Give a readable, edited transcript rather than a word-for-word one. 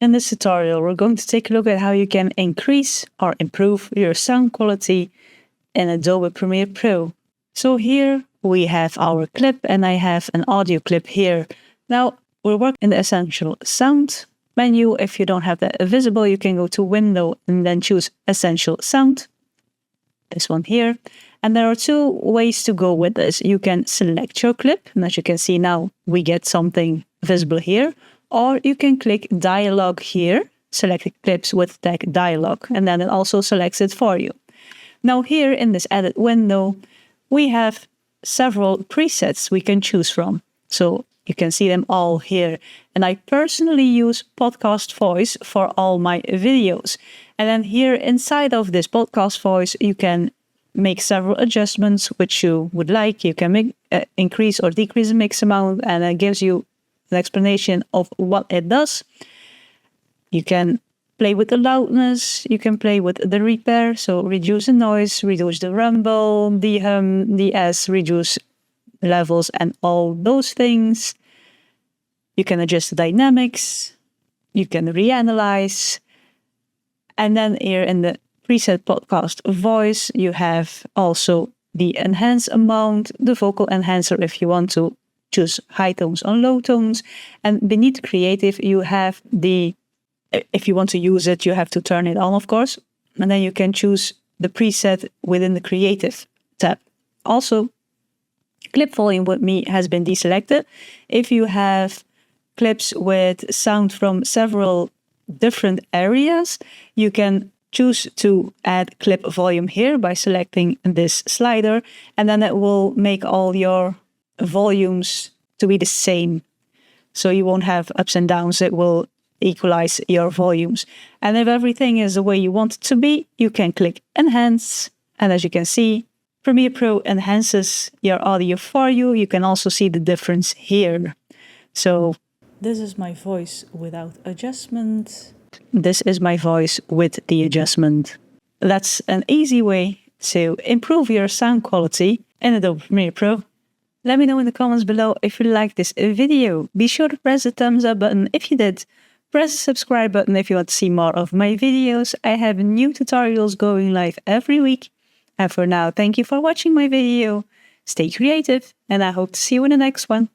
In this tutorial, we're going to take a look at how you can increase or improve your sound quality in Adobe Premiere Pro. So here we have our clip and I have an audio clip here. Now we'll work in the Essential Sound menu. If you don't have that visible, you can go to Window and then choose Essential Sound. This one here. And there are two ways to go with this. You can select your clip, and as you can see now, we get something visible here. Or you can click Dialog here, select clips with tag Dialog, and then it also selects it for you. Now here in this edit window, we have several presets we can choose from. So you can see them all here. And I personally use podcast voice for all my videos. And then here inside of this podcast voice, you can make several adjustments which you would like. You can make increase or decrease the mix amount, and it gives you an explanation of what it does. You can play with the loudness, you can play with the repair, so reduce the noise, reduce the rumble, the hum, the S, reduce levels and all those things. You can adjust the dynamics, you can reanalyze, and then here in the preset podcast voice, you have also the enhance amount, the vocal enhancer if you want to choose high tones or low tones. And beneath creative, you have the, if you want to use it, you have to turn it on, of course. And then you can choose the preset within the creative tab. Also, clip volume with me has been deselected. If you have clips with sound from several different areas, you can choose to add clip volume here by selecting this slider, and then it will make all your volumes to be the same. So you won't have ups and downs, it will equalize your volumes. And if everything is the way you want it to be, you can click Enhance. And as you can see, Premiere Pro enhances your audio for you. You can also see the difference here. So this is my voice without adjustment. This is my voice with the adjustment. That's an easy way to improve your sound quality in Adobe Premiere Pro. Let me know in the comments below if you liked this video. Be sure to press the thumbs up button if you did. Press the subscribe button if you want to see more of my videos. I have new tutorials going live every week. And for now, thank you for watching my video. Stay creative, and I hope to see you in the next one.